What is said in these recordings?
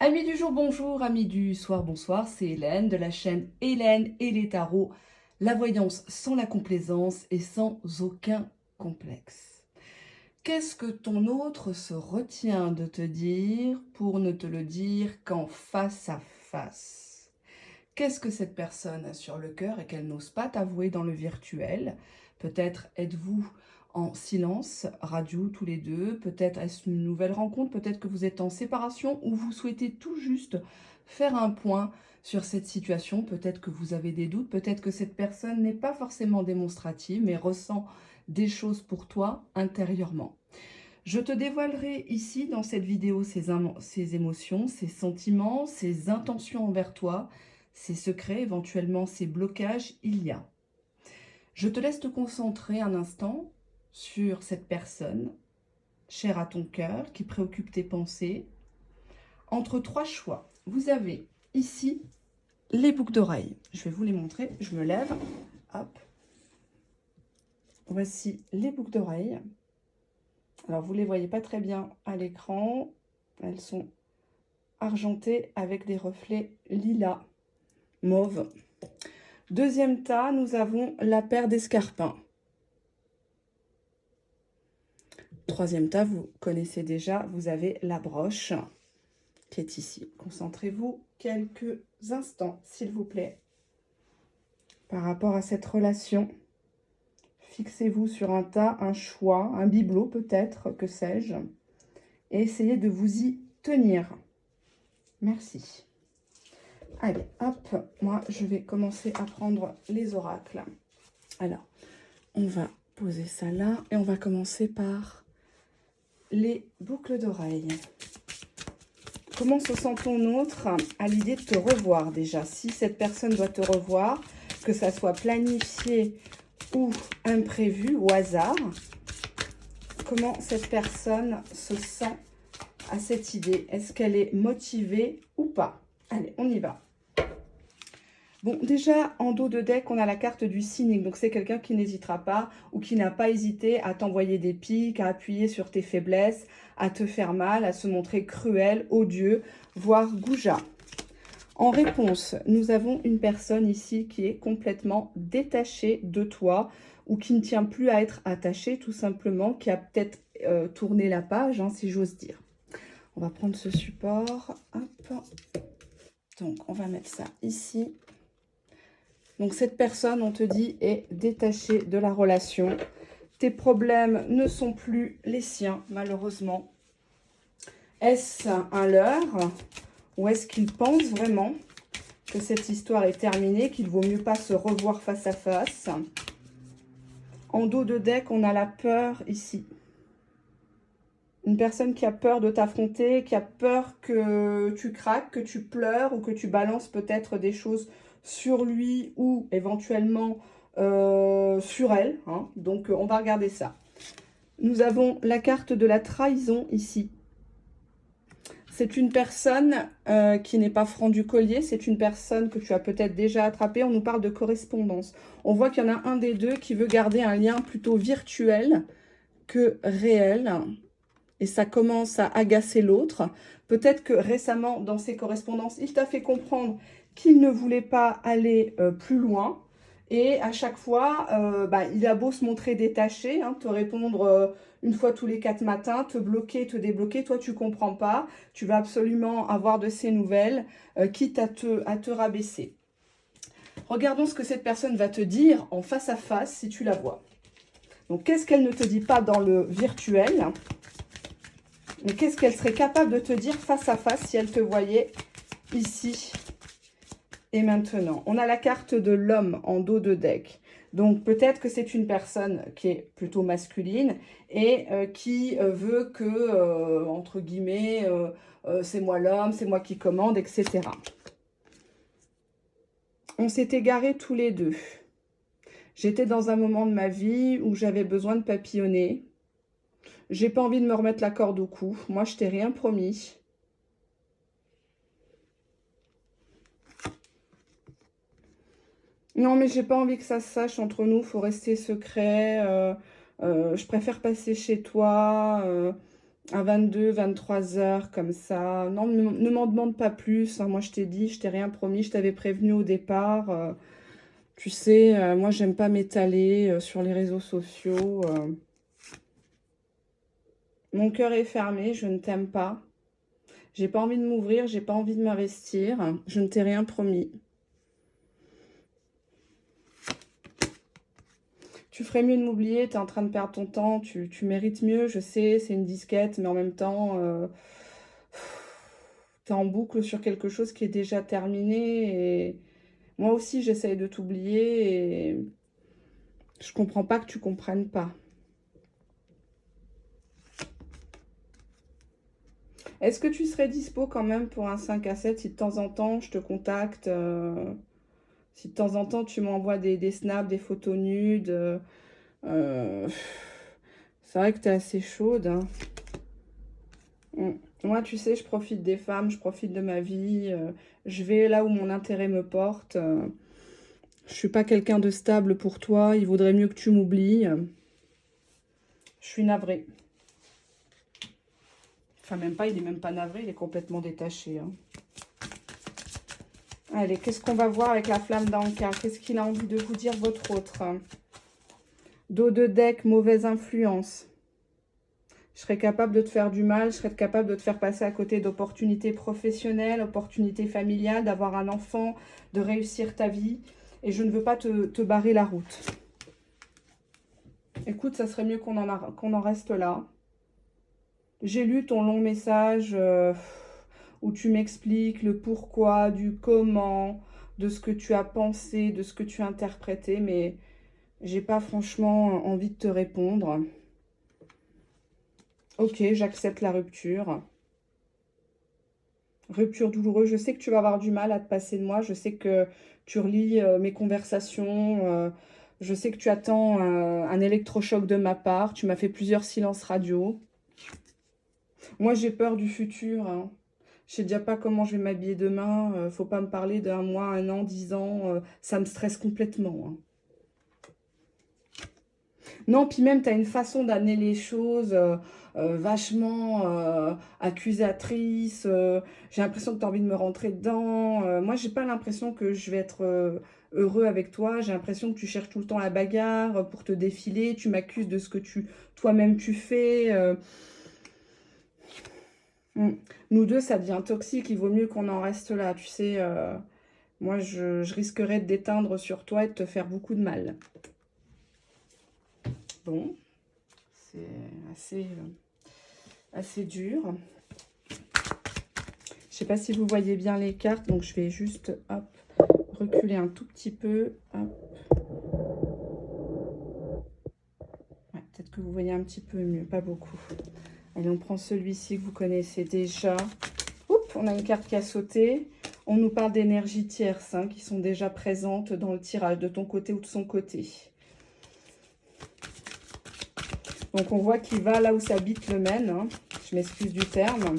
Amis du jour, bonjour, amis du soir, bonsoir, c'est Hélène de la chaîne Hélène et les tarots, la voyance sans la complaisance et sans aucun complexe. Qu'est-ce que ton autre se retient de te dire pour ne te le dire qu'en face à face? Qu'est-ce que cette personne a sur le cœur et qu'elle n'ose pas t'avouer dans le virtuel? Peut-être êtes-vous en silence radio tous les deux, peut-être est-ce une nouvelle rencontre, peut-être que vous êtes en séparation ou vous souhaitez tout juste faire un point sur cette situation, peut-être que vous avez des doutes, peut-être que cette personne n'est pas forcément démonstrative mais ressent des choses pour toi intérieurement. Je te dévoilerai ici dans cette vidéo ses émotions, ses sentiments, ses intentions envers toi, ses secrets, éventuellement ses blocages, il y a. Je te laisse te concentrer un instant sur cette personne, chère à ton cœur, qui préoccupe tes pensées. Entre trois choix, vous avez ici les boucles d'oreilles. Je vais vous les montrer, je me lève, hop. Voici les boucles d'oreilles. Alors, vous ne les voyez pas très bien à l'écran, elles sont argentées avec des reflets lilas, mauve. Deuxième tas, nous avons la paire d'escarpins. Troisième tas, vous connaissez déjà, vous avez la broche qui est ici. Concentrez-vous quelques instants, s'il vous plaît, par rapport à cette relation. Fixez-vous sur un tas, un choix, un bibelot peut-être, que sais-je, et essayez de vous y tenir. Merci. Allez, hop, moi je vais commencer à prendre les oracles. Alors, on va poser ça là et on va commencer par les boucles d'oreilles. Comment se sent ton autre à l'idée de te revoir déjà? Si cette personne doit te revoir, que ça soit planifié ou imprévu, au hasard, comment cette personne se sent à cette idée? Est-ce qu'elle est motivée ou pas? Allez, on y va. Bon, déjà, en dos de deck, on a la carte du cynique. Donc, c'est quelqu'un qui n'hésitera pas ou qui n'a pas hésité à t'envoyer des piques, à appuyer sur tes faiblesses, à te faire mal, à se montrer cruel, odieux, voire goujat. En réponse, nous avons une personne ici qui est complètement détachée de toi ou qui ne tient plus à être attachée, tout simplement, qui a peut-être tourné la page, hein, si j'ose dire. On va prendre ce support. Hop. Donc, on va mettre ça ici. Donc, cette personne, on te dit, est détachée de la relation. Tes problèmes ne sont plus les siens, malheureusement. Est-ce un leurre ou est-ce qu'il pense vraiment que cette histoire est terminée, qu'il vaut mieux pas se revoir face à face? En dos de deck, on a la peur ici. Une personne qui a peur de t'affronter, qui a peur que tu craques, que tu pleures ou que tu balances peut-être des choses sur lui ou éventuellement sur elle. Hein. Donc, on va regarder ça. Nous avons la carte de la trahison ici. C'est une personne qui n'est pas franc du collier. C'est une personne que tu as peut-être déjà attrapée. On nous parle de correspondance. On voit qu'il y en a un des deux qui veut garder un lien plutôt virtuel que réel. Et ça commence à agacer l'autre. Peut-être que récemment, dans ses correspondances, il t'a fait comprendre qu'il ne voulait pas aller plus loin. Et à chaque fois, il a beau se montrer détaché, hein, te répondre une fois tous les 4 matins, te bloquer, te débloquer. Toi, tu ne comprends pas. Tu vas absolument avoir de ses nouvelles, quitte à te rabaisser. Regardons ce que cette personne va te dire en face à face si tu la vois. Donc, qu'est-ce qu'elle ne te dit pas dans le virtuel ? Mais qu'est-ce qu'elle serait capable de te dire face à face si elle te voyait ici et maintenant? On a la carte de l'homme en dos de deck. Donc, peut-être que c'est une personne qui est plutôt masculine et qui veut que, entre guillemets, c'est moi l'homme, c'est moi qui commande, etc. On s'est égarés tous les deux. J'étais dans un moment de ma vie où j'avais besoin de papillonner. J'ai pas envie de me remettre la corde au cou. Moi, je t'ai rien promis. Non, mais j'ai pas envie que ça se sache entre nous. Faut rester secret. Je préfère passer chez toi. À 22, 23 heures, comme ça. Non, ne m'en demande pas plus, hein. Moi, je t'ai dit, je t'ai rien promis, je t'avais prévenu au départ. Tu sais, moi, j'aime pas m'étaler sur les réseaux sociaux. Mon cœur est fermé, je ne t'aime pas. J'ai pas envie de m'ouvrir, j'ai pas envie de m'investir. Je ne t'ai rien promis. Tu ferais mieux de m'oublier, tu es en train de perdre ton temps, tu mérites mieux, je sais, c'est une disquette, mais en même temps, tu es en boucle sur quelque chose qui est déjà terminé. Et moi aussi, j'essaye de t'oublier et je comprends pas que tu comprennes pas. Est-ce que tu serais dispo quand même pour un 5 à 7 si de temps en temps je te contacte, si de temps en temps tu m'envoies des snaps, des photos nudes, euh, c'est vrai que tu es assez chaude, hein. Moi, tu sais, je profite des femmes, je profite de ma vie, je vais là où mon intérêt me porte. Je suis pas quelqu'un de stable pour toi, il vaudrait mieux que tu m'oublies. Je suis navrée. Enfin, même pas, il est même pas navré, il est complètement détaché, hein. Allez, qu'est-ce qu'on va voir avec la flamme d'Anka? Qu'est-ce qu'il a envie de vous dire, votre autre? Dos de deck, mauvaise influence. Je serais capable de te faire du mal, je serais capable de te faire passer à côté d'opportunités professionnelles, opportunités familiales, d'avoir un enfant, de réussir ta vie. Et je ne veux pas te barrer la route. Écoute, ça serait mieux qu'on en reste là. J'ai lu ton long message où tu m'expliques le pourquoi, du comment, de ce que tu as pensé, de ce que tu as interprété, mais j'ai pas franchement envie de te répondre. Ok, j'accepte la rupture. Rupture douloureuse. Je sais que tu vas avoir du mal à te passer de moi. Je sais que tu relis mes conversations. Je sais que tu attends un électrochoc de ma part. Tu m'as fait plusieurs silences radio. Moi, j'ai peur du futur, hein. Je sais déjà pas comment je vais m'habiller demain. Faut pas me parler d'un mois, un an, 10 ans. Ça me stresse complètement, hein. Non, puis même, tu as une façon d'amener les choses vachement accusatrice. J'ai l'impression que tu as envie de me rentrer dedans. Moi, j'ai pas l'impression que je vais être heureux avec toi. J'ai l'impression que tu cherches tout le temps la bagarre pour te défiler. Tu m'accuses de ce que toi-même tu fais. Mm. Nous deux, ça devient toxique. Il vaut mieux qu'on en reste là. Tu sais, moi, je risquerais de d'éteindre sur toi et de te faire beaucoup de mal. Bon, c'est assez dur. Je sais pas si vous voyez bien les cartes, donc je vais juste hop, reculer un tout petit peu. Ouais, peut-être que vous voyez un petit peu mieux, pas beaucoup. Allez, on prend celui-ci que vous connaissez déjà. Oups, on a une carte qui a sauté. On nous parle d'énergie tierce hein, qui sont déjà présentes dans le tirage de ton côté ou de son côté. Donc on voit qu'il va là où sa bite le mène. Hein. Je m'excuse du terme.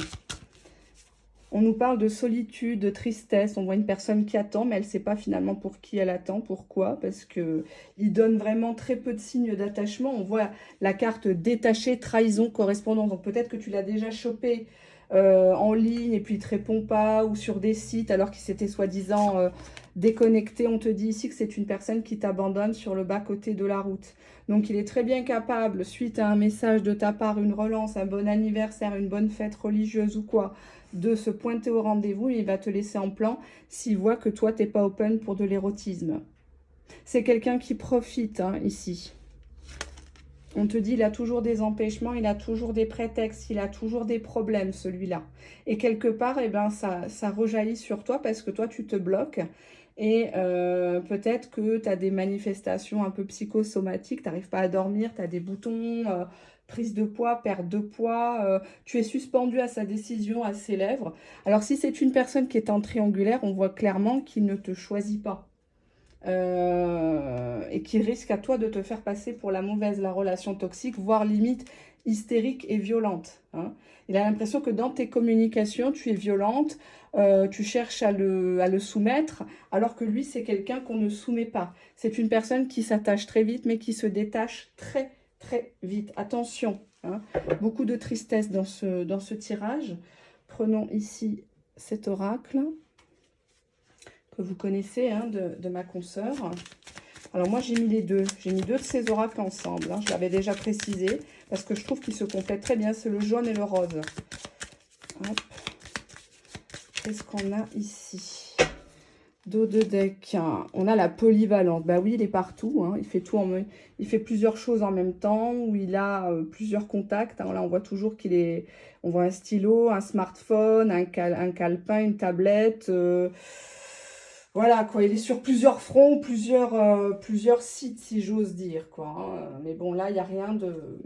On nous parle de solitude, de tristesse. On voit une personne qui attend, mais elle ne sait pas finalement pour qui elle attend. Pourquoi? Parce qu'il donne vraiment très peu de signes d'attachement. On voit la carte détachée, trahison, correspondance. Donc peut-être que tu l'as déjà chopé en ligne et puis il ne te répond pas ou sur des sites alors qu'il s'était soi-disant déconnecté. On te dit ici que c'est une personne qui t'abandonne sur le bas-côté de la route. Donc il est très bien capable, suite à un message de ta part, une relance, un bon anniversaire, une bonne fête religieuse ou quoi, de se pointer au rendez-vous et il va te laisser en plan s'il voit que toi, tu n'es pas open pour de l'érotisme. C'est quelqu'un qui profite hein, ici. On te dit, il a toujours des empêchements, il a toujours des prétextes, il a toujours des problèmes, celui-là. Et quelque part, eh ben, ça rejaillit sur toi parce que toi, tu te bloques. Et peut-être que tu as des manifestations un peu psychosomatiques, tu n'arrives pas à dormir, tu as des boutons, prise de poids, perte de poids, tu es suspendu à sa décision, à ses lèvres. Alors si c'est une personne qui est en triangulaire, on voit clairement qu'il ne te choisit pas. Et qui risque à toi de te faire passer pour la mauvaise, la relation toxique, voire limite hystérique et violente. Hein. Il a l'impression que dans tes communications, tu es violente, tu cherches à le soumettre, alors que lui, c'est quelqu'un qu'on ne soumet pas. C'est une personne qui s'attache très vite, mais qui se détache très, très vite. Attention, Hein. Beaucoup de tristesse dans ce tirage. Prenons ici cet oracle que vous connaissez hein, de ma consoeur. Alors moi j'ai mis les deux. J'ai mis deux de ces oracles ensemble. Hein. Je l'avais déjà précisé parce que je trouve qu'ils se complètent très bien. C'est le jaune et le rose. Qu'est-ce qu'on a ici? Dos de deck. On a la polyvalente. Bah oui, il est partout. Hein. Il fait tout il fait plusieurs choses en même temps. Où il a plusieurs contacts. Hein. Là, on voit toujours qu'il est. On voit un stylo, un smartphone, un calepin, une tablette. Voilà quoi. Il est sur plusieurs fronts, plusieurs sites, si j'ose dire quoi. Hein. Mais bon, là, il n'y a rien de.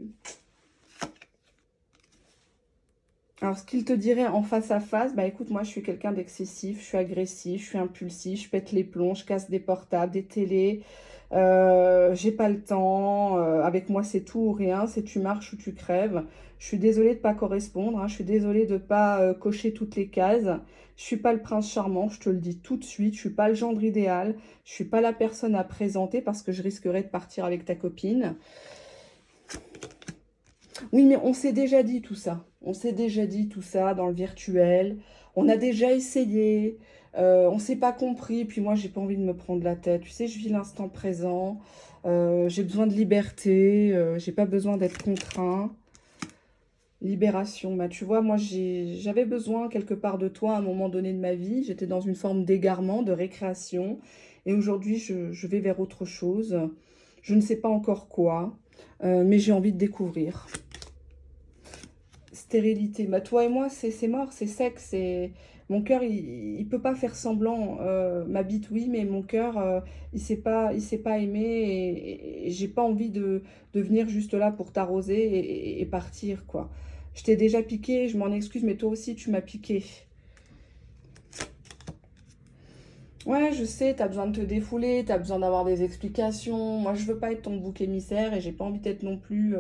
Alors, ce qu'il te dirait en face à face, bah écoute, moi je suis quelqu'un d'excessif, je suis agressif, je suis impulsif, je pète les plombs, je casse des portables, des télés, j'ai pas le temps, avec moi c'est tout ou rien, c'est tu marches ou tu crèves. Je suis désolée de pas correspondre, hein, je suis désolée de pas cocher toutes les cases. Je suis pas le prince charmant, je te le dis tout de suite, je suis pas le gendre idéal, je suis pas la personne à présenter parce que je risquerais de partir avec ta copine. Oui, mais on s'est déjà dit tout ça. On s'est déjà dit tout ça dans le virtuel. On a déjà essayé. On ne s'est pas compris. Puis moi, j'ai pas envie de me prendre la tête. Tu sais, je vis l'instant présent. J'ai besoin de liberté. J'ai pas besoin d'être contraint. Libération. Bah, tu vois, moi, j'avais besoin quelque part de toi à un moment donné de ma vie. J'étais dans une forme d'égarement, de récréation. Et aujourd'hui, je vais vers autre chose. Je ne sais pas encore quoi, mais j'ai envie de découvrir. Stérilité. Bah, toi et moi, c'est mort, c'est sec. Mon cœur, il peut pas faire semblant. Ma bite, oui, mais mon cœur, il sait pas aimer. Et j'ai pas envie de venir juste là pour t'arroser et partir, quoi. Je t'ai déjà piqué, je m'en excuse, mais toi aussi, tu m'as piqué. Ouais, je sais, tu as besoin de te défouler, tu as besoin d'avoir des explications. Moi, je veux pas être ton bouc émissaire et j'ai pas envie d'être non plus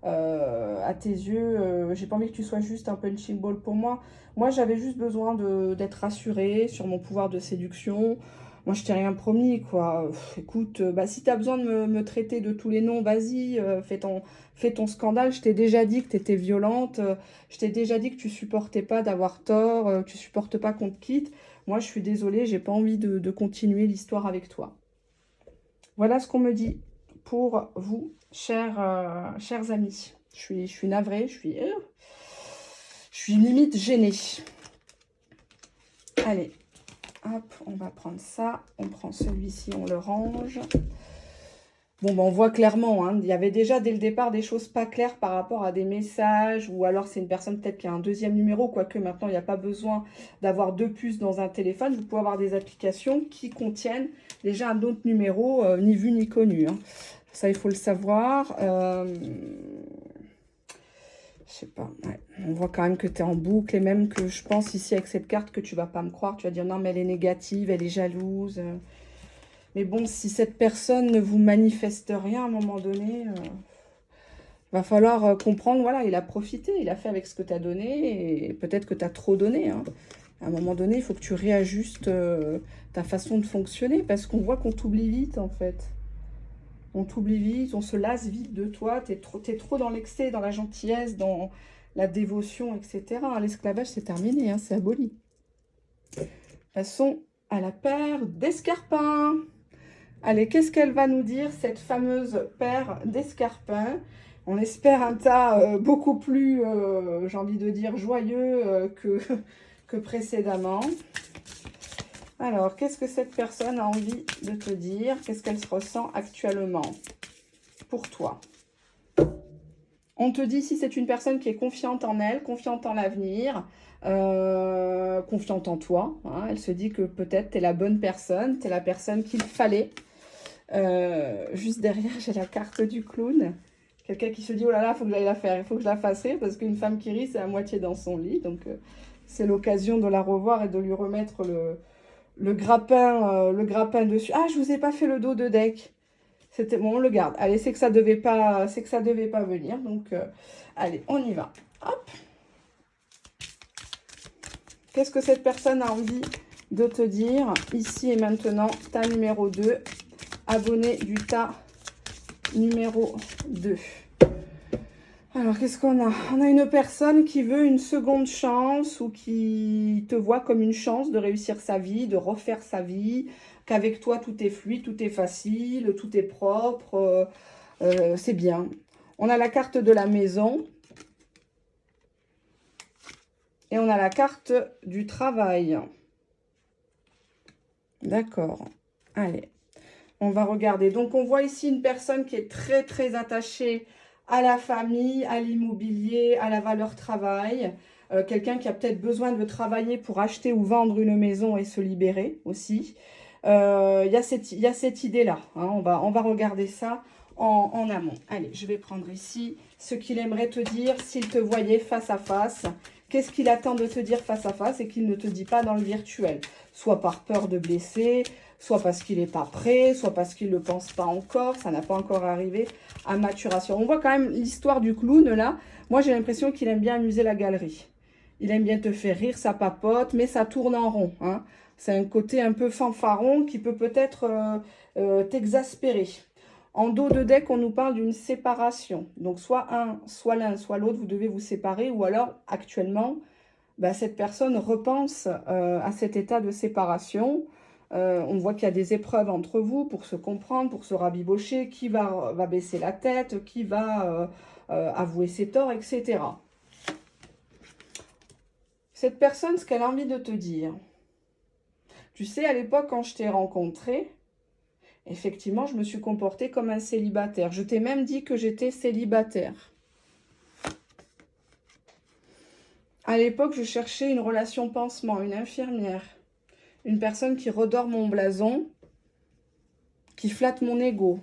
à tes yeux. J'ai pas envie que tu sois juste un punching ball pour moi. Moi, j'avais juste besoin d'être rassurée sur mon pouvoir de séduction. Moi, je t'ai rien promis, quoi. Écoute, bah, si tu as besoin de me traiter de tous les noms, vas-y, fais ton scandale. Je t'ai déjà dit que tu étais violente. Je t'ai déjà dit que tu supportais pas d'avoir tort, que tu supportes pas qu'on te quitte. Moi, je suis désolée, j'ai pas envie de continuer l'histoire avec toi. Voilà ce qu'on me dit pour vous, chers amis. Je suis navrée, je suis limite gênée. Allez, hop, on va prendre ça. On prend celui-ci, on le range. Bon, ben on voit clairement, hein, il y avait déjà dès le départ des choses pas claires par rapport à des messages, ou alors c'est une personne peut-être qui a un deuxième numéro, quoique maintenant il n'y a pas besoin d'avoir deux puces dans un téléphone. Vous pouvez avoir des applications qui contiennent déjà un autre numéro, ni vu ni connu. Hein. Ça, il faut le savoir. Je sais pas, ouais. On voit quand même que tu es en boucle, et même que je pense ici avec cette carte que tu vas pas me croire, tu vas dire non mais elle est négative, elle est jalouse. Mais bon, si cette personne ne vous manifeste rien à un moment donné, va falloir comprendre, voilà, il a profité, il a fait avec ce que tu as donné, et peut-être que tu as trop donné. Hein. À un moment donné, il faut que tu réajustes ta façon de fonctionner, parce qu'on voit qu'on t'oublie vite, en fait. On t'oublie vite, on se lasse vite de toi, t'es trop dans l'excès, dans la gentillesse, dans la dévotion, etc. L'esclavage, c'est terminé, hein, c'est aboli. Passons à la paire d'escarpins. Allez, qu'est-ce qu'elle va nous dire, cette fameuse paire d'escarpins? On espère un tas beaucoup plus, j'ai envie de dire, joyeux que précédemment. Alors, qu'est-ce que cette personne a envie de te dire? Qu'est-ce qu'elle se ressent actuellement pour toi? On te dit si c'est une personne qui est confiante en elle, confiante en l'avenir, confiante en toi. Hein, elle se dit que peut-être tu es la bonne personne, tu es la personne qu'il fallait. Juste derrière, j'ai la carte du clown. Quelqu'un qui se dit, oh là là, il faut que j'aille la faire, il faut que je la fasse rire, parce qu'une femme qui rit, c'est à moitié dans son lit. Donc, c'est l'occasion de la revoir et de lui remettre le grappin dessus. Ah, je vous ai pas fait le dos de deck. C'était bon, on le garde. Allez, c'est que ça devait pas venir. Donc, allez, on y va. Hop. Qu'est-ce que cette personne a envie de te dire ici et maintenant? Tas numéro 2. Abonné du tas numéro 2. Alors, qu'est-ce qu'on a? On a une personne qui veut une seconde chance ou qui te voit comme une chance de réussir sa vie, de refaire sa vie, qu'avec toi, tout est fluide, tout est facile, tout est propre, c'est bien. On a la carte de la maison et on a la carte du travail. D'accord. Allez, on va regarder. Donc, on voit ici une personne qui est très, très attachée à la famille, à l'immobilier, à la valeur travail. Quelqu'un qui a peut-être besoin de travailler pour acheter ou vendre une maison et se libérer aussi. Il y a cette idée-là. Hein. On va regarder ça en amont. Allez, je vais prendre ici ce qu'il aimerait te dire s'il te voyait face à face. Qu'est-ce qu'il attend de te dire face à face et qu'il ne te dit pas dans le virtuel? Soit par peur de blesser, soit parce qu'il n'est pas prêt, soit parce qu'il ne le pense pas encore, ça n'a pas encore arrivé à maturation. On voit quand même l'histoire du clown là. Moi, j'ai l'impression qu'il aime bien amuser la galerie. Il aime bien te faire rire, ça papote, mais ça tourne en rond. Hein. C'est un côté un peu fanfaron qui peut peut-être t'exaspérer. En dos de deck, on nous parle d'une séparation. Donc, soit l'un, soit l'autre, vous devez vous séparer. Ou alors, actuellement, bah, cette personne repense à cet état de séparation. On voit qu'il y a des épreuves entre vous pour se comprendre, pour se rabibocher, qui va baisser la tête, qui va avouer ses torts, etc. Cette personne, ce qu'elle a envie de te dire. Tu sais, à l'époque, quand je t'ai rencontré, effectivement, je me suis comportée comme un célibataire. Je t'ai même dit que j'étais célibataire. À l'époque, je cherchais une relation pansement, une infirmière. Une personne qui redore mon blason, qui flatte mon ego.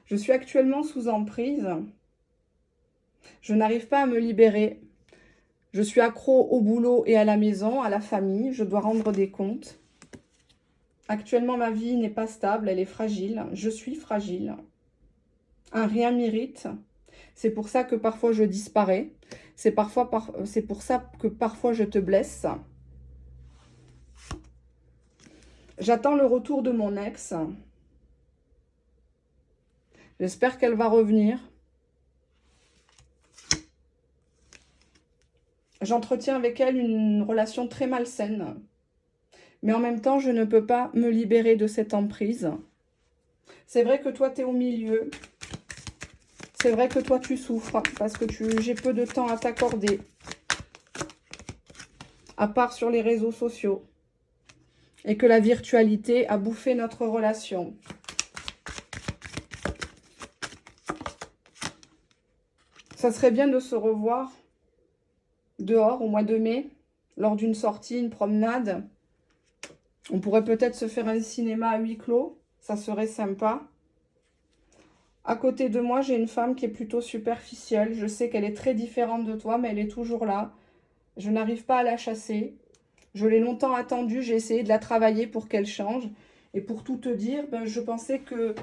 Je suis actuellement sous emprise. Je n'arrive pas à me libérer. Je suis accro au boulot et à la maison, à la famille. Je dois rendre des comptes. Actuellement, ma vie n'est pas stable, elle est fragile. Je suis fragile. Un rien m'irrite. C'est pour ça que parfois je disparais. C'est pour ça que parfois je te blesse. J'attends le retour de mon ex. J'espère qu'elle va revenir. J'entretiens avec elle une relation très malsaine. Mais en même temps, je ne peux pas me libérer de cette emprise. C'est vrai que toi, tu es au milieu. C'est vrai que toi, tu souffres parce que j'ai peu de temps à t'accorder. À part sur les réseaux sociaux. Et que la virtualité a bouffé notre relation. Ça serait bien de se revoir dehors au mois de mai, lors d'une sortie, une promenade. On pourrait peut-être se faire un cinéma à huis clos. Ça serait sympa. À côté de moi, j'ai une femme qui est plutôt superficielle. Je sais qu'elle est très différente de toi, mais elle est toujours là. Je n'arrive pas à la chasser. Je l'ai longtemps attendue. J'ai essayé de la travailler pour qu'elle change. Et pour tout te dire, ben, je pensais que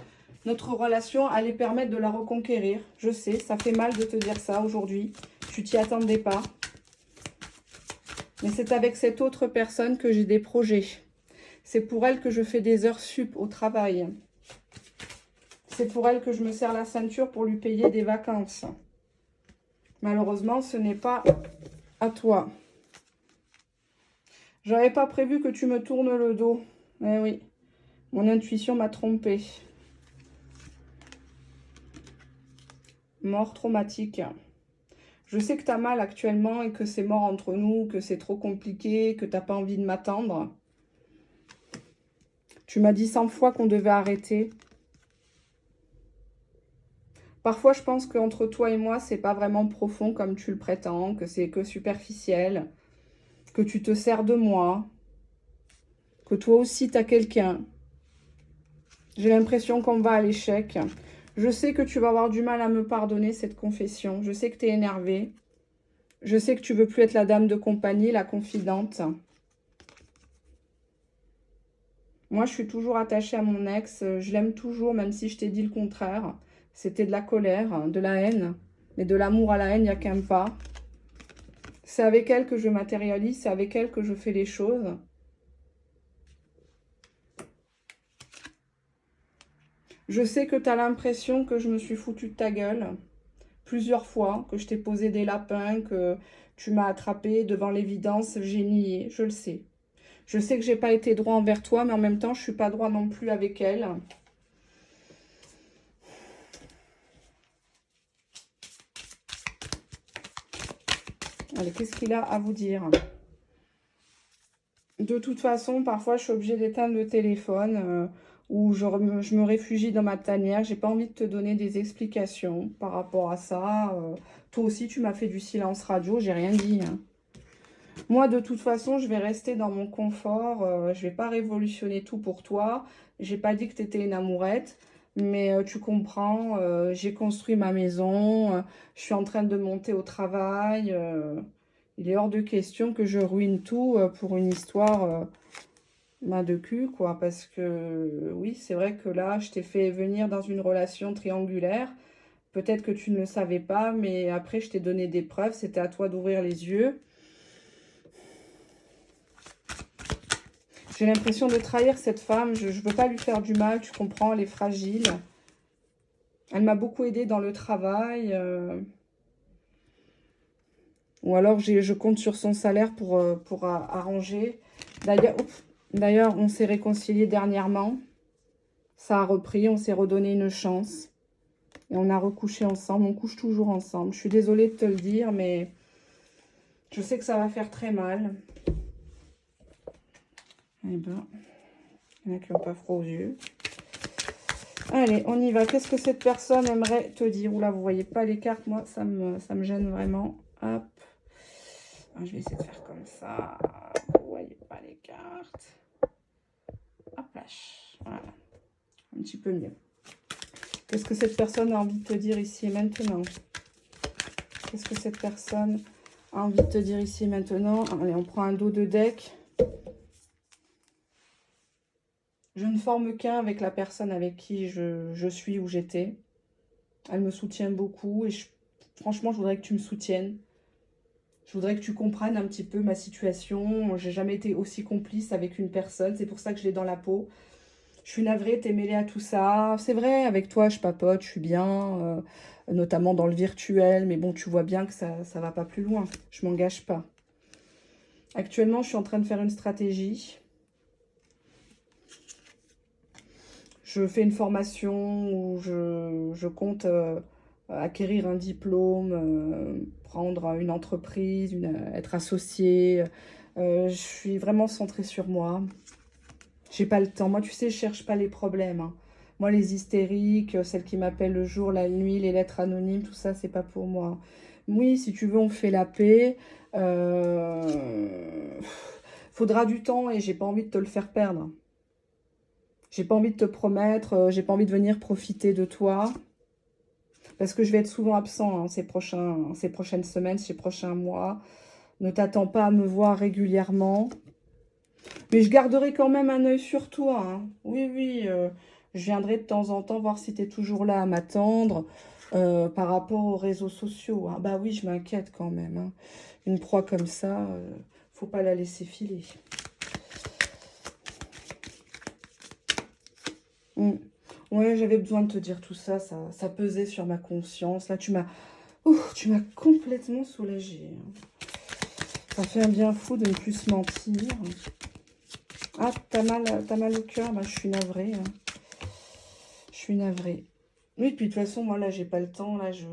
notre relation allait permettre de la reconquérir. Je sais, ça fait mal de te dire ça aujourd'hui. Tu t'y attendais pas. Mais c'est avec cette autre personne que j'ai des projets. C'est pour elle que je fais des heures sup au travail. C'est pour elle que je me serre la ceinture pour lui payer des vacances. Malheureusement, ce n'est pas à toi. J'avais pas prévu que tu me tournes le dos. Eh oui, mon intuition m'a trompée. Mort traumatique. Je sais que tu as mal actuellement et que c'est mort entre nous, que c'est trop compliqué, que tu n'as pas envie de m'attendre. Tu m'as dit 100 fois qu'on devait arrêter. Parfois, je pense qu'entre toi et moi, c'est pas vraiment profond comme tu le prétends, que c'est que superficiel, que tu te sers de moi, que toi aussi, tu as quelqu'un. J'ai l'impression qu'on va à l'échec. Je sais que tu vas avoir du mal à me pardonner cette confession. Je sais que tu es énervé. Je sais que tu veux plus être la dame de compagnie, la confidente. Moi, je suis toujours attachée à mon ex. Je l'aime toujours, même si je t'ai dit le contraire. C'était de la colère, de la haine. Mais de l'amour à la haine, il n'y a qu'un pas. C'est avec elle que je matérialise, c'est avec elle que je fais les choses. Je sais que tu as l'impression que je me suis foutue de ta gueule plusieurs fois, que je t'ai posé des lapins, que tu m'as attrapé devant l'évidence, j'ai nié, je le sais. Je sais que j'ai pas été droit envers toi, mais en même temps, je suis pas droit non plus avec elle. Allez, qu'est-ce qu'il a à vous dire? De toute façon, parfois, je suis obligée d'éteindre le téléphone ou je me réfugie dans ma tanière. J'ai pas envie de te donner des explications par rapport à ça. Toi aussi, tu m'as fait du silence radio, j'ai rien dit, hein. Moi, de toute façon, je vais rester dans mon confort. Je vais pas révolutionner tout pour toi. J'ai pas dit que tu étais une amourette. Mais tu comprends, j'ai construit ma maison. Je suis en train de monter au travail. Il est hors de question que je ruine tout pour une histoire main de cul, quoi. Parce que oui, c'est vrai que là, je t'ai fait venir dans une relation triangulaire. Peut-être que tu ne le savais pas, mais après, je t'ai donné des preuves. C'était à toi d'ouvrir les yeux. J'ai l'impression de trahir cette femme. Je ne veux pas lui faire du mal, tu comprends, elle est fragile. Elle m'a beaucoup aidée dans le travail. Ou alors, je compte sur son salaire pour arranger. D'ailleurs, on s'est réconciliés dernièrement. Ça a repris, on s'est redonné une chance. Et on a recouché ensemble. On couche toujours ensemble. Je suis désolée de te le dire, mais je sais que ça va faire très mal. Eh ben, il y en a qui n'ont pas froid aux yeux. Allez, on y va. Qu'est-ce que cette personne aimerait te dire? Oula, vous voyez pas les cartes, moi, ça me gêne vraiment. Hop. Je vais essayer de faire comme ça. Vous voyez pas les cartes. Hop là. Voilà. Un petit peu mieux. Qu'est-ce que cette personne a envie de te dire ici et maintenant? Qu'est-ce que cette personne a envie de te dire ici et maintenant? Allez, on prend un dos de deck. Je ne forme qu'un avec la personne avec qui je suis ou j'étais. Elle me soutient beaucoup et franchement, je voudrais que tu me soutiennes. Je voudrais que tu comprennes un petit peu ma situation. J'ai jamais été aussi complice avec une personne. C'est pour ça que je l'ai dans la peau. Je suis navrée, t'es mêlée à tout ça. C'est vrai, avec toi, je papote, je suis bien, notamment dans le virtuel. Mais bon, tu vois bien que ça va pas plus loin. Je m'engage pas. Actuellement, je suis en train de faire une stratégie. Je fais une formation où je compte acquérir un diplôme, prendre une entreprise, être associée. Je suis vraiment centrée sur moi. J'ai pas le temps. Moi, tu sais, je cherche pas les problèmes, hein. Moi, les hystériques, celles qui m'appellent le jour, la nuit, les lettres anonymes, tout ça, c'est pas pour moi. Oui, si tu veux, on fait la paix. Faudra du temps et j'ai pas envie de te le faire perdre. J'ai pas envie de te promettre, j'ai pas envie de venir profiter de toi. Parce que je vais être souvent absent hein, ces prochaines semaines, ces prochains mois. Ne t'attends pas à me voir régulièrement. Mais je garderai quand même un œil sur toi, hein. Oui, oui, je viendrai de temps en temps voir si tu es toujours là à m'attendre par rapport aux réseaux sociaux, hein. Bah oui, je m'inquiète quand même, hein. Une proie comme ça, faut pas la laisser filer. Mm. Ouais, j'avais besoin de te dire tout ça, ça pesait sur ma conscience. Là, tu m'as complètement soulagée, hein. Ça fait un bien fou de ne plus se mentir. Ah, t'as mal au cœur, bah, je suis navrée, hein. Je suis navrée. Oui, puis de toute façon, moi, là, j'ai pas le temps. Là, je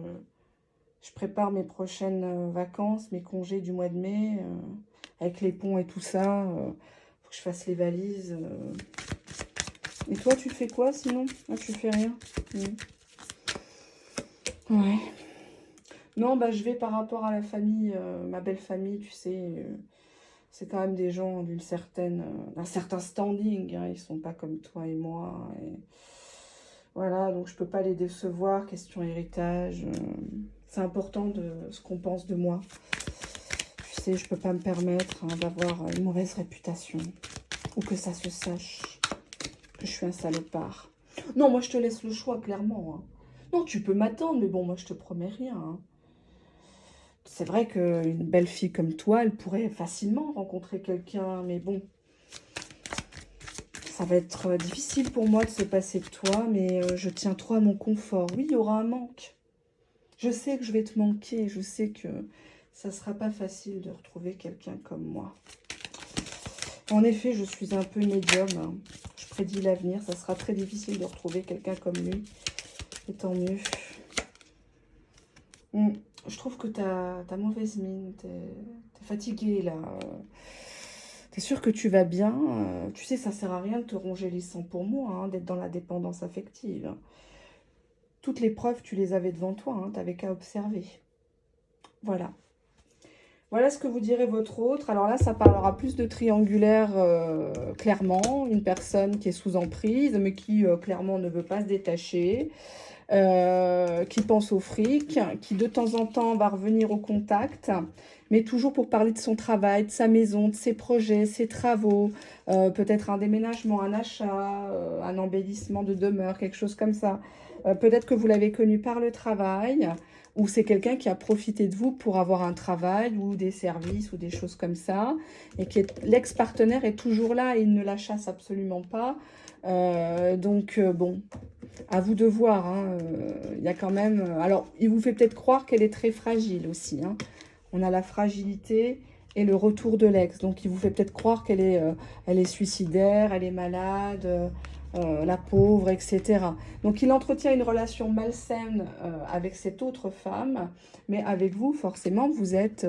prépare mes prochaines vacances, mes congés du mois de mai, avec les ponts et tout ça. Faut que je fasse les valises. Et toi, tu fais quoi sinon? Ah, tu fais rien? Ouais. Non, bah, je vais par rapport à la famille, ma belle famille, tu sais. C'est quand même des gens d'un certain standing, hein. Ils sont pas comme toi et moi. Et voilà, donc je peux pas les décevoir. Question héritage. C'est important de ce qu'on pense de moi. Tu sais, je peux pas me permettre hein, d'avoir une mauvaise réputation. Ou que ça se sache que je suis un salopard. Non, moi je te laisse le choix, clairement, hein. Non, tu peux m'attendre, mais bon, moi je te promets rien, hein. C'est vrai qu'une belle fille comme toi, elle pourrait facilement rencontrer quelqu'un, mais bon, Ça va être difficile pour moi de se passer de toi, mais je tiens trop à mon confort. Oui, il y aura un manque. Je sais que je vais te manquer, je sais que ça ne sera pas facile de retrouver quelqu'un comme moi. En effet, je suis un peu médium, hein. Je prédis l'avenir, ça sera très difficile de retrouver quelqu'un comme lui. Et tant mieux. Je trouve que tu as mauvaise mine, tu es fatiguée là. Tu es sûr que tu vas bien. Tu sais, ça sert à rien de te ronger les sangs pour moi, hein, d'être dans la dépendance affective. Toutes les preuves, tu les avais devant toi, hein, tu n'avais qu'à observer. Voilà. Voilà ce que vous direz votre autre. Alors là, ça parlera plus de triangulaire, clairement. Une personne qui est sous emprise, mais qui, clairement, ne veut pas se détacher. Qui pense au fric, qui de temps en temps va revenir au contact, mais toujours pour parler de son travail, de sa maison, de ses projets, ses travaux, peut-être un déménagement, un achat, un embellissement de demeure, quelque chose comme ça. Peut-être que vous l'avez connu par le travail, ou c'est quelqu'un qui a profité de vous pour avoir un travail ou des services ou des choses comme ça, et que l'ex-partenaire est toujours là et il ne la chasse absolument pas. Bon, à vous de voir, hein. Il y a quand même... alors, il vous fait peut-être croire qu'elle est très fragile aussi, hein. On a la fragilité et le retour de l'ex. Donc, il vous fait peut-être croire qu'elle est, elle est suicidaire, elle est malade, la pauvre, etc. Donc, il entretient une relation malsaine avec cette autre femme. Mais avec vous, forcément, vous êtes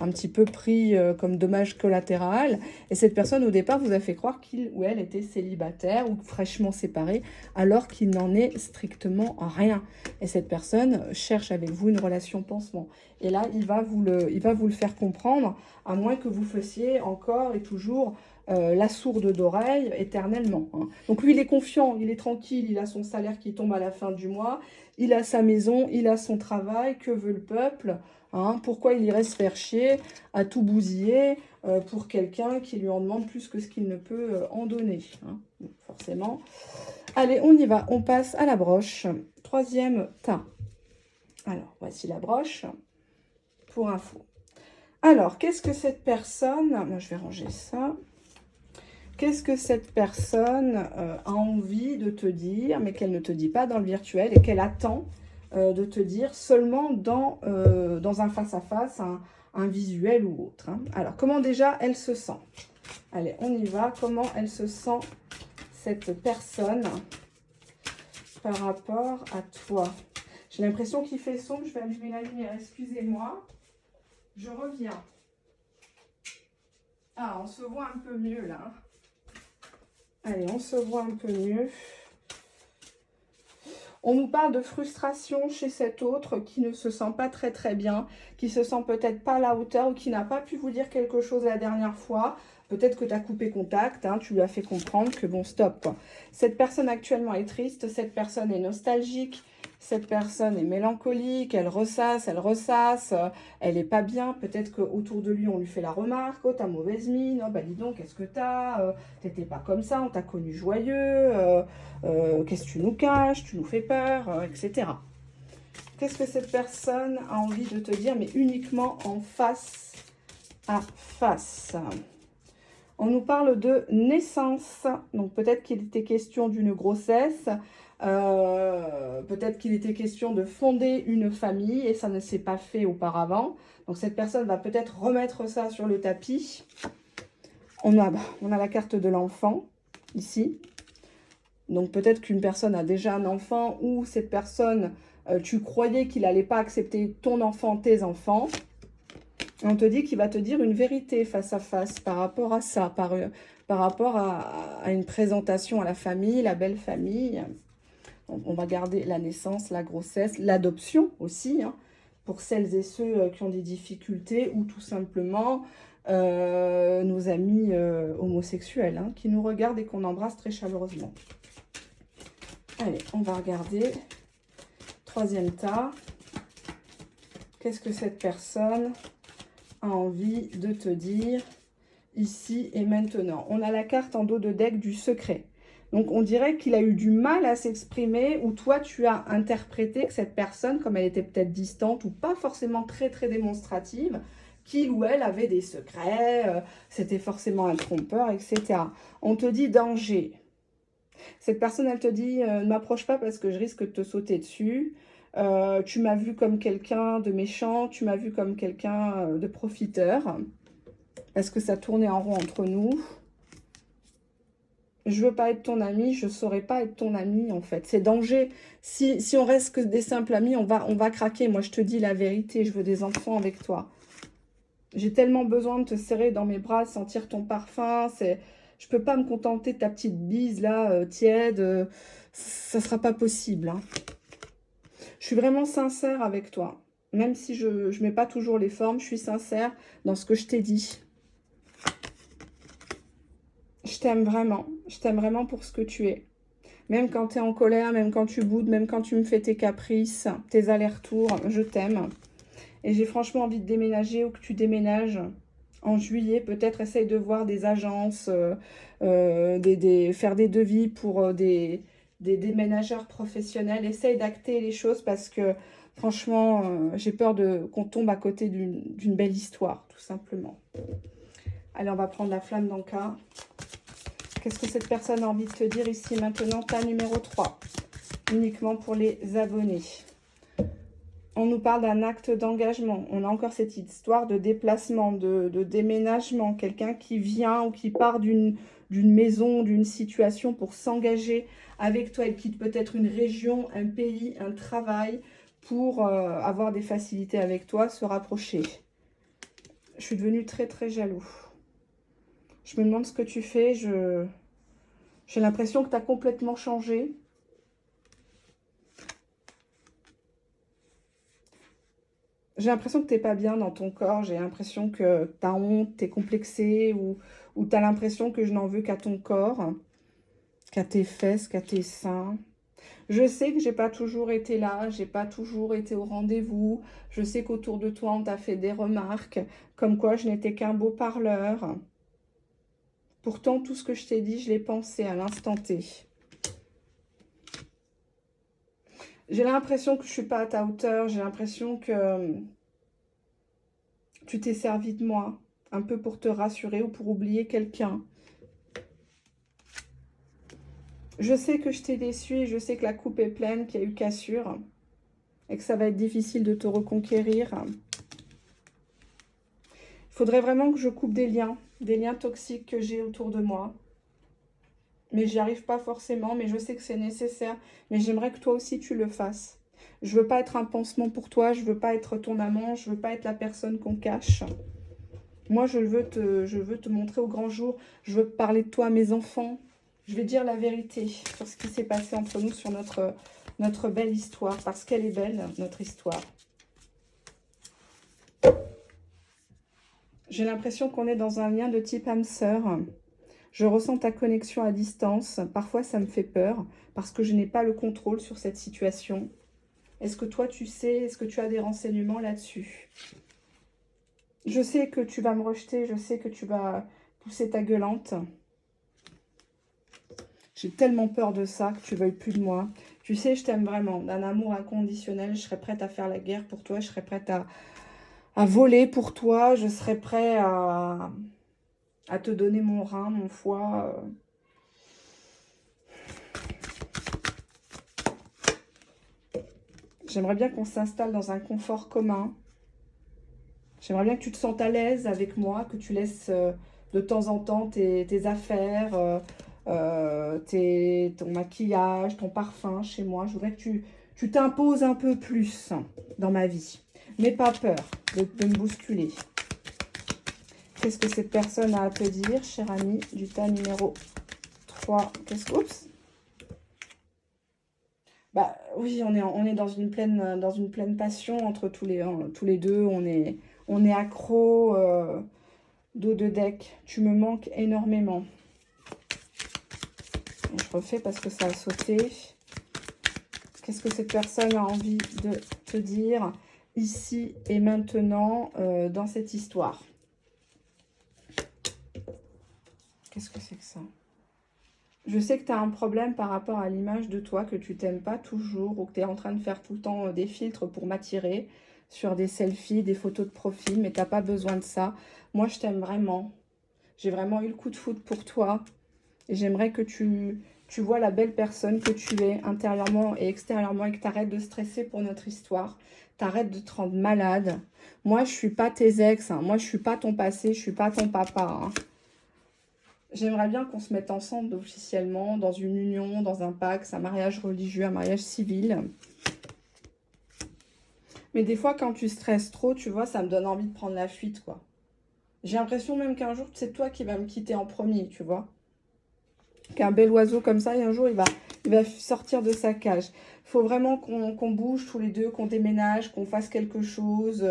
un petit peu pris comme dommage collatéral. Et cette personne, au départ, vous a fait croire qu'il ou elle était célibataire ou fraîchement séparé, alors qu'il n'en est strictement rien. Et cette personne cherche avec vous une relation pansement. Et là, il va vous le faire comprendre, à moins que vous fassiez encore et toujours la sourde d'oreille éternellement, hein. Donc lui, il est confiant, il est tranquille, il a son salaire qui tombe à la fin du mois, il a sa maison, il a son travail, que veut le peuple, hein? Pourquoi il irait se faire chier à tout bousiller pour quelqu'un qui lui en demande plus que ce qu'il ne peut en donner, hein? Donc, forcément. Allez, on y va, on passe à la broche. Troisième tas. Alors, voici la broche pour info. Alors, qu'est-ce que cette personne... Moi, je vais ranger ça. Qu'est-ce que cette personne a envie de te dire, mais qu'elle ne te dit pas dans le virtuel et qu'elle attend de te dire seulement dans un face-à-face, un visuel ou autre, hein. Alors, comment déjà elle se sent? Allez, on y va. Comment elle se sent, cette personne, par rapport à toi? J'ai l'impression qu'il fait sombre. Je vais allumer la lumière. Excusez-moi. Je reviens. Ah, on se voit un peu mieux là. Allez, on se voit un peu mieux. On nous parle de frustration chez cet autre qui ne se sent pas très très bien, qui se sent peut-être pas à la hauteur ou qui n'a pas pu vous dire quelque chose la dernière fois. Peut-être que tu as coupé contact, hein, tu lui as fait comprendre que bon, stop, quoi. Cette personne actuellement est triste, cette personne est nostalgique, cette personne est mélancolique, elle ressasse, elle est pas bien. Peut-être qu'autour de lui, on lui fait la remarque, oh, t'as mauvaise mine, oh, bah dis donc, qu'est-ce que t'as, t'étais pas comme ça, on t'a connu joyeux, qu'est-ce que tu nous caches, tu nous fais peur, etc. Qu'est-ce que cette personne a envie de te dire, mais uniquement en face à face? On nous parle de naissance, donc peut-être qu'il était question d'une grossesse, peut-être qu'il était question de fonder une famille et ça ne s'est pas fait auparavant. Donc cette personne va peut-être remettre ça sur le tapis. On a la carte de l'enfant ici. Donc peut-être qu'une personne a déjà un enfant ou cette personne, tu croyais qu'il n'allait pas accepter ton enfant, tes enfants. On te dit qu'il va te dire une vérité face à face par rapport à ça, par rapport à une présentation à la famille, la belle famille. On va garder la naissance, la grossesse, l'adoption aussi, hein, pour celles et ceux qui ont des difficultés ou tout simplement nos amis homosexuels, hein, qui nous regardent et qu'on embrasse très chaleureusement. Allez, on va regarder. Troisième tas. Qu'est-ce que cette personne a envie de te dire ici et maintenant? On a la carte en dos de deck du secret. Donc, on dirait qu'il a eu du mal à s'exprimer ou toi, tu as interprété que cette personne, comme elle était peut-être distante ou pas forcément très, très démonstrative, qu'il ou elle avait des secrets, c'était forcément un trompeur, etc. On te dit danger. Cette personne, elle te dit, ne m'approche pas parce que je risque de te sauter dessus. Tu m'as vu comme quelqu'un de méchant, tu m'as vu comme quelqu'un de profiteur. Parce que ça tournait en rond entre nous. Je veux pas être ton ami, je saurais pas être ton ami en fait. C'est danger. Si on reste que des simples amis, on va craquer. Moi, je te dis la vérité, je veux des enfants avec toi. J'ai tellement besoin de te serrer dans mes bras, de sentir ton parfum. Je peux pas me contenter de ta petite bise là, tiède. Ça sera pas possible. Hein. Je suis vraiment sincère avec toi. Même si je ne mets pas toujours les formes, je suis sincère dans ce que je t'ai dit. Je t'aime vraiment. Je t'aime vraiment pour ce que tu es. Même quand tu es en colère, même quand tu boudes, même quand tu me fais tes caprices, tes allers-retours, je t'aime. Et j'ai franchement envie de déménager ou que tu déménages en juillet. Peut-être essaye de voir des agences, faire des devis pour des déménageurs professionnels. Essaye d'acter les choses parce que franchement, j'ai peur qu'on tombe à côté d'une belle histoire, tout simplement. Allez, on va prendre la flamme d'Anka. Qu'est-ce que cette personne a envie de te dire ici maintenant? Ta numéro 3, uniquement pour les abonnés. On nous parle d'un acte d'engagement. On a encore cette histoire de déplacement, de déménagement. Quelqu'un qui vient ou qui part d'une maison, d'une situation pour s'engager avec toi. Il quitte peut-être une région, un pays, un travail pour avoir des facilités avec toi, se rapprocher. Je suis devenue très très jaloux. Je me demande ce que tu fais. J'ai l'impression que tu as complètement changé. J'ai l'impression que tu n'es pas bien dans ton corps. J'ai l'impression que tu as honte, tu es complexé ou tu as l'impression que je n'en veux qu'à ton corps, qu'à tes fesses, qu'à tes seins. Je sais que j'ai pas toujours été là, j'ai pas toujours été au rendez-vous. Je sais qu'autour de toi, on t'a fait des remarques comme quoi je n'étais qu'un beau parleur. Pourtant, tout ce que je t'ai dit, je l'ai pensé à l'instant T. J'ai l'impression que je suis pas à ta hauteur. J'ai l'impression que tu t'es servi de moi, un peu pour te rassurer ou pour oublier quelqu'un. Je sais que je t'ai déçu et je sais que la coupe est pleine, qu'il y a eu cassure et que ça va être difficile de te reconquérir. Il faudrait vraiment que je coupe des liens toxiques que j'ai autour de moi. Mais j'y arrive pas forcément, mais je sais que c'est nécessaire. Mais j'aimerais que toi aussi tu le fasses. Je veux pas être un pansement pour toi, je veux pas être ton amant, je veux pas être la personne qu'on cache. Moi, je veux te montrer au grand jour. Je veux parler de toi à mes enfants. Je vais dire la vérité sur ce qui s'est passé entre nous, sur notre belle histoire. Parce qu'elle est belle, notre histoire. J'ai l'impression qu'on est dans un lien de type âme-sœur. Je ressens ta connexion à distance. Parfois, ça me fait peur parce que je n'ai pas le contrôle sur cette situation. Est-ce que toi, tu sais, est-ce que tu as des renseignements là-dessus? Je sais que tu vas me rejeter, je sais que tu vas pousser ta gueulante. J'ai tellement peur de ça, que tu veuilles plus de moi. Tu sais, je t'aime vraiment, d'un amour inconditionnel. Je serais prête à faire la guerre pour toi, je serais prête à voler pour toi, je serais prête à te donner mon rein, mon foie. J'aimerais bien qu'on s'installe dans un confort commun. J'aimerais bien que tu te sentes à l'aise avec moi, que tu laisses de temps en temps tes affaires, ton maquillage, ton parfum chez moi. Je voudrais que tu t'imposes un peu plus dans ma vie. N'aie pas peur de me bousculer. Qu'est-ce que cette personne a à te dire, cher ami, du tas numéro 3? Oups. Bah oui, on est dans une pleine passion entre tous les deux. On est accro dos de deck. Tu me manques énormément. Et je refais parce que ça a sauté. Qu'est-ce que cette personne a envie de te dire ici et maintenant dans cette histoire? Qu'est-ce que c'est que ça? Je sais que tu as un problème par rapport à l'image de toi, que tu t'aimes pas toujours ou que tu es en train de faire tout le temps des filtres pour m'attirer. sur des selfies, des photos de profil, mais tu n'as pas besoin de ça. Moi, je t'aime vraiment. J'ai vraiment eu le coup de foudre pour toi. Et j'aimerais que tu vois la belle personne que tu es intérieurement et extérieurement et que tu arrêtes de stresser pour notre histoire. Tu arrêtes de te rendre malade. Moi, je ne suis pas tes ex. Hein. Moi, je ne suis pas ton passé. Je ne suis pas ton papa. Hein. J'aimerais bien qu'on se mette ensemble officiellement dans une union, dans un pacte, un mariage religieux, un mariage civil. Mais des fois, quand tu stresses trop, tu vois, ça me donne envie de prendre la fuite, quoi. J'ai l'impression même qu'un jour, c'est toi qui vas me quitter en premier, tu vois. Qu'un bel oiseau comme ça, et un jour, il va sortir de sa cage. Il faut vraiment qu'on bouge tous les deux, qu'on déménage, qu'on fasse quelque chose.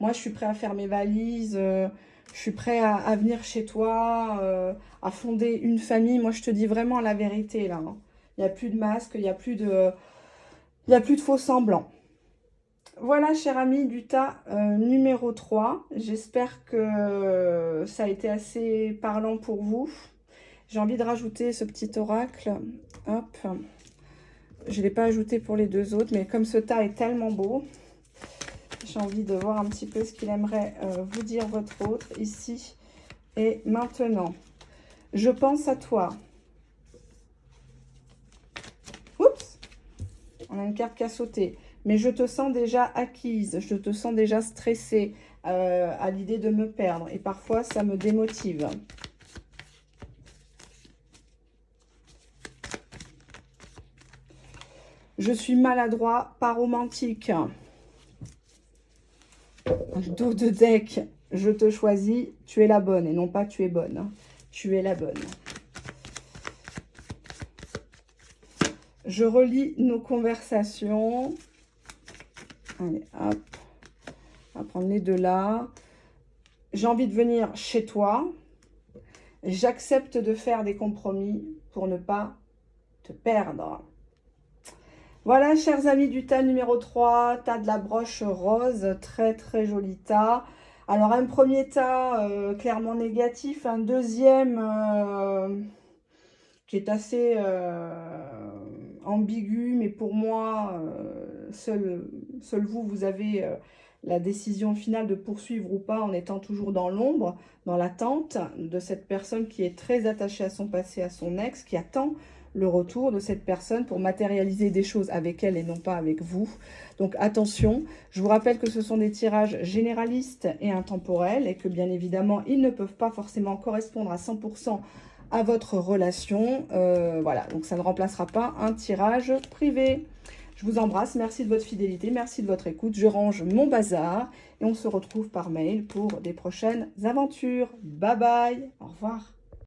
Moi, je suis prêt à faire mes valises. Je suis prêt à venir chez toi, à fonder une famille. Moi, je te dis vraiment la vérité, là. Hein. Il n'y a plus de masque, il n'y a plus de faux semblants. Voilà, cher ami, du tas numéro 3. J'espère que ça a été assez parlant pour vous. J'ai envie de rajouter ce petit oracle. Hop. Je ne l'ai pas ajouté pour les deux autres, mais comme ce tas est tellement beau, j'ai envie de voir un petit peu ce qu'il aimerait vous dire votre autre ici et maintenant. Je pense à toi. Oups, on a une carte qui a sauté. Mais je te sens déjà acquise, je te sens déjà stressée à l'idée de me perdre. Et parfois, ça me démotive. Je suis maladroit, pas romantique. Dos de deck, je te choisis, tu es la bonne. Et non pas tu es bonne. Tu es la bonne. Je relis nos conversations. Allez, hop. On va prendre les deux là. J'ai envie de venir chez toi. J'accepte de faire des compromis pour ne pas te perdre. Voilà, chers amis du tas numéro 3, tas de la broche rose, très très joli tas. Alors, un premier tas clairement négatif, un deuxième qui est assez ambigu, mais pour moi, seul vous avez la décision finale de poursuivre ou pas en étant toujours dans l'ombre, dans l'attente de cette personne qui est très attachée à son passé, à son ex, qui attend le retour de cette personne pour matérialiser des choses avec elle et non pas avec vous. Donc attention, je vous rappelle que ce sont des tirages généralistes et intemporels et que bien évidemment, ils ne peuvent pas forcément correspondre à 100% à votre relation. Voilà, donc ça ne remplacera pas un tirage privé. Je vous embrasse, merci de votre fidélité, merci de votre écoute. Je range mon bazar et on se retrouve par mail pour des prochaines aventures. Bye bye, au revoir.